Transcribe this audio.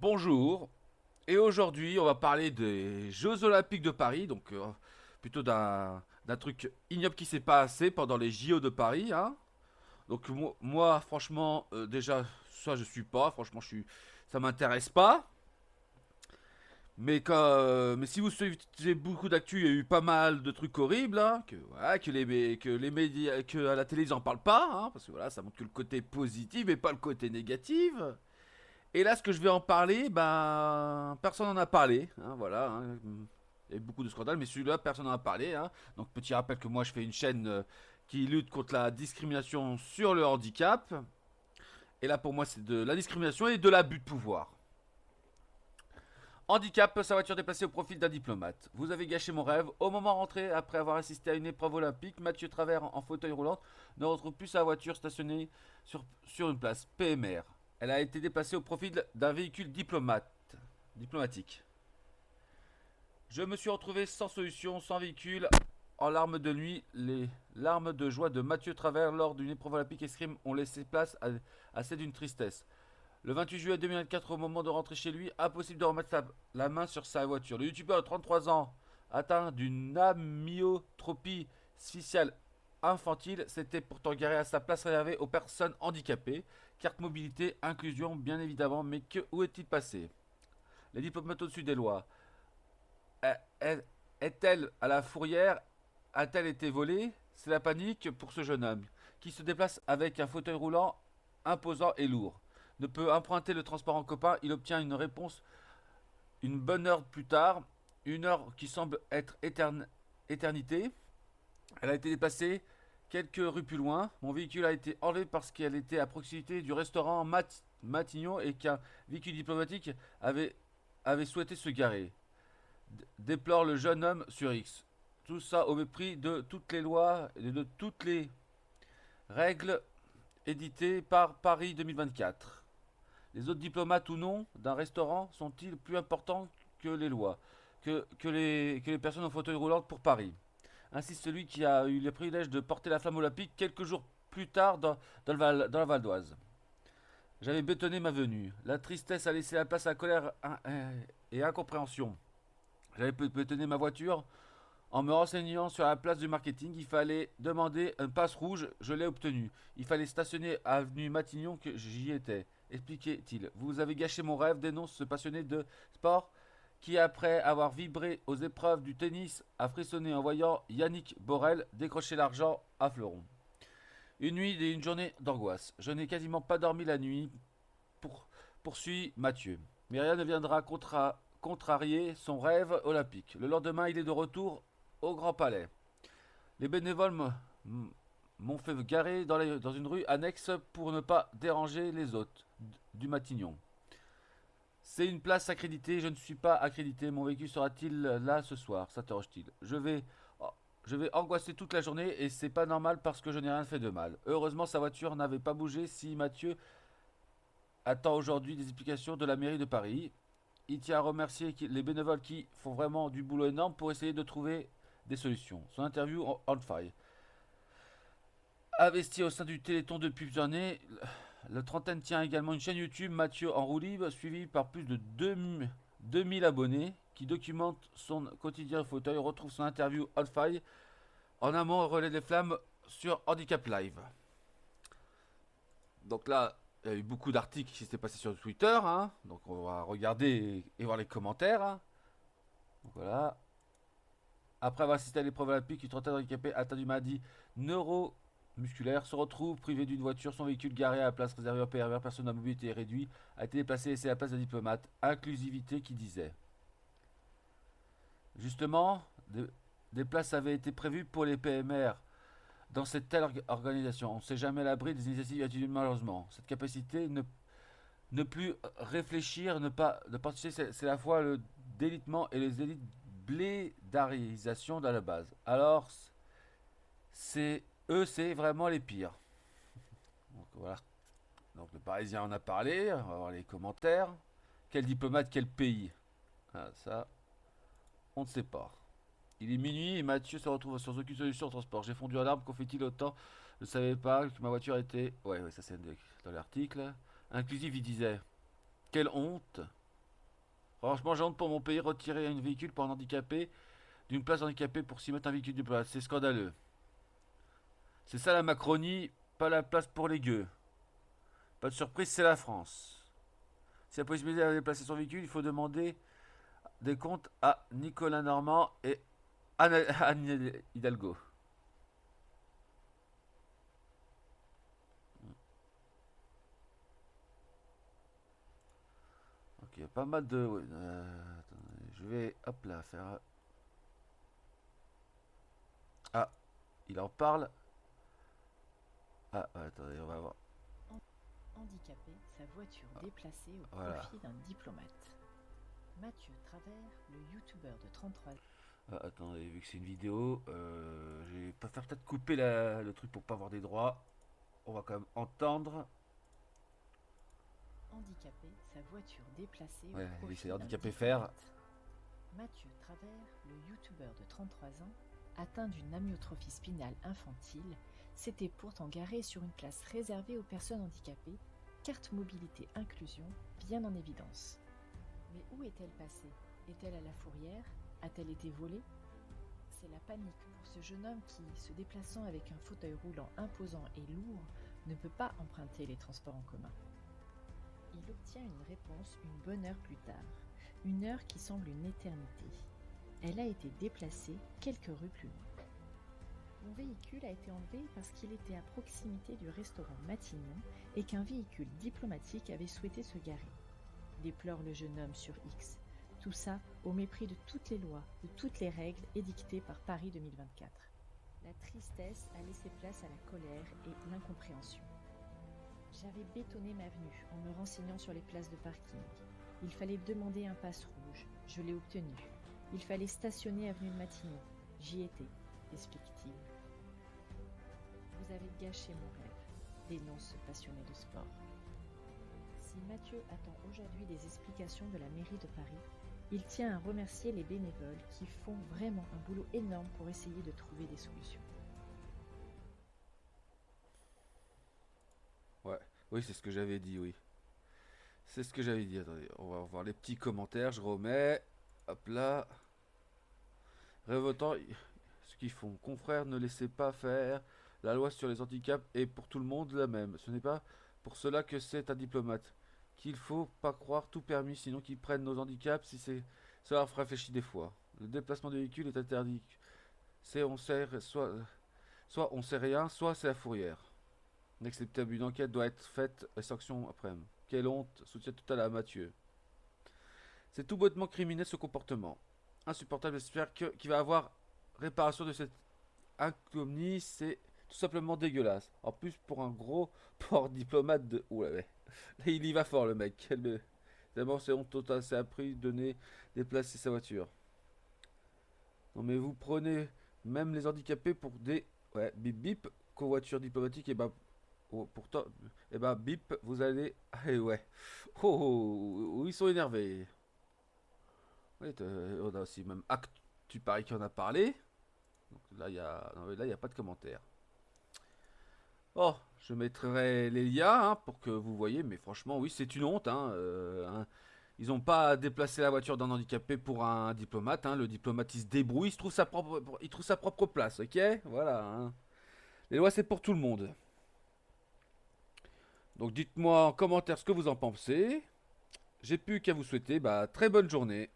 Bonjour, et aujourd'hui on va parler des Jeux Olympiques de Paris, donc plutôt d'un truc ignoble qui s'est passé pendant les JO de Paris, hein. Donc moi, franchement, déjà ça je suis pas, franchement ça m'intéresse pas. Mais si vous suivez beaucoup d'actu, il y a eu pas mal de trucs horribles, hein, voilà, que les médias, que à la télé ils en parlent pas, hein, parce que voilà, ça montre que le côté positif et pas le côté négatif. Et là, ce que je vais en parler, ben, personne n'en a parlé, hein, voilà, hein. Il y a eu beaucoup de scandales, mais celui-là, personne n'en a parlé, hein. Donc, petit rappel que moi, je fais une chaîne qui lutte contre la discrimination sur le handicap. Et là, pour moi, c'est de la discrimination et de l'abus de pouvoir. Handicap, sa voiture déplacée au profil d'un diplomate. Vous avez gâché mon rêve. Au moment rentré, après avoir assisté à une épreuve olympique, Mathieu Travers, en fauteuil roulant, ne retrouve plus sa voiture stationnée sur une place PMR. Elle a été déplacée au profil d'un véhicule diplomatique. Je me suis retrouvé sans solution, sans véhicule, en larmes de nuit. Les larmes de joie de Mathieu Travers lors d'une épreuve olympique escrime ont laissé place à celle d'une tristesse. Le 28 juillet 2024, au moment de rentrer chez lui, impossible de remettre la main sur sa voiture. Le youtubeur de 33 ans, atteint d'une amyotropie spéciale infantile, s'était pourtant garé à sa place réservée aux personnes handicapées. Carte mobilité, inclusion, bien évidemment, mais où est-il passé? Les diplomates au-dessus des lois. Est-elle à la fourrière? A-t-elle été volée? C'est la panique pour ce jeune homme, qui se déplace avec un fauteuil roulant imposant et lourd. Ne peut emprunter le transport en commun, il obtient une réponse une bonne heure plus tard, une heure qui semble être éternité. Elle a été déplacée quelques rues plus loin. Mon véhicule a été enlevé parce qu'elle était à proximité du restaurant Matignon et qu'un véhicule diplomatique avait souhaité se garer. Déplore le jeune homme sur X. Tout ça au mépris de toutes les lois et de toutes les règles éditées par Paris 2024. Les autres diplomates ou non d'un restaurant sont-ils plus importants que les lois, que les personnes en fauteuil roulant pour Paris? Ainsi celui qui a eu le privilège de porter la flamme olympique quelques jours plus tard dans la Val d'Oise. J'avais bétonné ma venue. La tristesse a laissé la place à la colère et incompréhension. J'avais bétonné ma voiture. En me renseignant sur la place du marketing, il fallait demander un passe rouge, je l'ai obtenu. Il fallait stationner à avenue Matignon que j'y étais. Expliquait-il. Vous avez gâché mon rêve, dénonce ce passionné de sport qui, après avoir vibré aux épreuves du tennis, a frissonné en voyant Yannick Borel décrocher l'argent à Fleuron. Une nuit et une journée d'angoisse. Je n'ai quasiment pas dormi la nuit, poursuit Mathieu. Mais rien ne viendra contrarier son rêve olympique. Le lendemain, il est de retour au Grand Palais. Les bénévoles m'ont fait garer dans une rue annexe pour ne pas déranger les hôtes du Matignon. C'est une place accréditée, je ne suis pas accrédité. Mon véhicule sera-t-il là ce soir? S'interroge-t-il. Je vais angoisser toute la journée et c'est pas normal parce que je n'ai rien fait de mal. Heureusement, sa voiture n'avait pas bougé. Si Mathieu attend aujourd'hui des explications de la mairie de Paris, il tient à remercier les bénévoles qui font vraiment du boulot énorme pour essayer de trouver des solutions. Son interview en faille. Investi au sein du Téléthon depuis plusieurs années, le trentaine tient également une chaîne YouTube, Mathieu en roue libre, suivie par plus de 2000 abonnés, qui documente son quotidien fauteuil, retrouve son interview on fire, en amont relais des flammes sur Handicap Live. Donc là, il y a eu beaucoup d'articles qui s'étaient passés sur Twitter, hein. Donc on va regarder et voir les commentaires, hein. Donc voilà. Après avoir assisté à l'épreuve olympique, une trentaine handicapés atteint du maladie neuromusculaire se retrouve privé d'une voiture, son véhicule garé à la place réservée aux PRV, personne à mobilité réduite, a été déplacé et c'est la place d'un diplomate. Inclusivité qui disait. Justement, des places avaient été prévues pour les PMR dans cette telle organisation. On ne sait jamais à l'abri des initiatives individuelles malheureusement. Cette capacité ne plus réfléchir, ne participer, c'est la fois le délitement et les élites blédarisation de la base. Alors, c'est vraiment les pires. Donc voilà. Donc le Parisien en a parlé, on va voir les commentaires. Quel diplomate, quel pays? Ah, ça, on ne sait pas. Il est minuit et Mathieu se retrouve sans aucune solution au transport. J'ai fondu en arbre, qu'en fait-il autant? Je ne savais pas que ma voiture était... Ouais, ça c'est dans l'article. Inclusif, il disait... Quelle honte! Franchement, j'ai honte pour mon pays, retirer un véhicule pour un handicapé d'une place handicapée pour s'y mettre un véhicule de place. C'est scandaleux. C'est ça la Macronie, pas la place pour les gueux. Pas de surprise, c'est la France. Si la possibilité de déplacer son véhicule, il faut demander des comptes à Nicolas Normand et Anne Hidalgo. Ok, il y a pas mal de... ouais, attendez, je vais, hop là, faire... Ah, il en parle. Ah, attendez, on va voir. Handicapé, sa voiture déplacée au Voilà. profit d'un diplomate. Mathieu Travers, le youtubeur de 33 ans. Ah, attendez, vu que c'est une vidéo, je vais pas faire peut-être couper le truc pour pas avoir des droits. On va quand même entendre. Handicapé, sa voiture déplacée Ouais, au lui c'est profit d'un handicapé diplomate. faire. Mathieu Travers, le youtubeur de 33 ans, atteint d'une amyotrophie spinale infantile, s'était pourtant garé sur une place réservée aux personnes handicapées, carte mobilité inclusion bien en évidence. Mais où est-elle passée? Est-elle à la fourrière? A-t-elle été volée? C'est la panique pour ce jeune homme qui, se déplaçant avec un fauteuil roulant imposant et lourd, ne peut pas emprunter les transports en commun. Il obtient une réponse une bonne heure plus tard, une heure qui semble une éternité. Elle a été déplacée quelques rues plus loin. Mon véhicule a été enlevé parce qu'il était à proximité du restaurant Matignon et qu'un véhicule diplomatique avait souhaité se garer. Déplore le jeune homme sur X. Tout ça au mépris de toutes les lois, de toutes les règles édictées par Paris 2024. La tristesse a laissé place à la colère et l'incompréhension. J'avais bétonné ma venue en me renseignant sur les places de parking. Il fallait demander un passe rouge. Je l'ai obtenu. Il fallait stationner avenue de Matignon. J'y étais, explique-t-il. Vous avez gâché mon rêve, dénonce ce passionné de sport. Si Mathieu attend aujourd'hui des explications de la mairie de Paris, il tient à remercier les bénévoles qui font vraiment un boulot énorme pour essayer de trouver des solutions. Ouais, oui, c'est ce que j'avais dit, oui. C'est ce que j'avais dit. Attendez, on va voir les petits commentaires. Je remets. Hop là. Révotant ce qu'ils font. Confrères, ne laissez pas faire. La loi sur les handicaps est pour tout le monde la même. Ce n'est pas pour cela que c'est un diplomate. Qu'il faut pas croire tout permis, sinon qu'ils prennent nos handicaps si c'est. Ça leur réfléchir des fois. Le déplacement de véhicule est interdit. C'est on sait soit on sait rien, soit c'est la fourrière. Une acceptable une enquête doit être faite et sanction après. Quelle honte, soutien total à Mathieu. C'est tout bonnement criminel ce comportement. Insupportable, j'espère qu'il va avoir réparation de cette incomnie, c'est tout simplement dégueulasse. En plus, pour un gros port diplomate de. Ouh là, ouais. Là, il y va fort le mec. D'abord, c'est honte totale, c'est appris, donner, déplacer sa voiture. Non mais vous prenez même les handicapés pour des. Ouais, bip bip, covoiture diplomatique, et bah. Oh, pourtant, et bah bip, vous allez. Ah, ouais. Oh, oh, oh, ils sont énervés. Oui, on a aussi même Actu Paris qui en a parlé. Donc là, il y a, non, là, il y a pas de commentaire. Oh, je mettrai les liens hein, pour que vous voyez, mais franchement, oui, c'est une honte. Hein. Ils n'ont pas déplacé la voiture d'un handicapé pour un diplomate. Hein. Le diplomate, il se débrouille, il trouve sa propre place, ok? Voilà. Hein. Les lois, c'est pour tout le monde. Donc dites-moi en commentaire ce que vous en pensez. J'ai plus qu'à vous souhaiter bah, très bonne journée.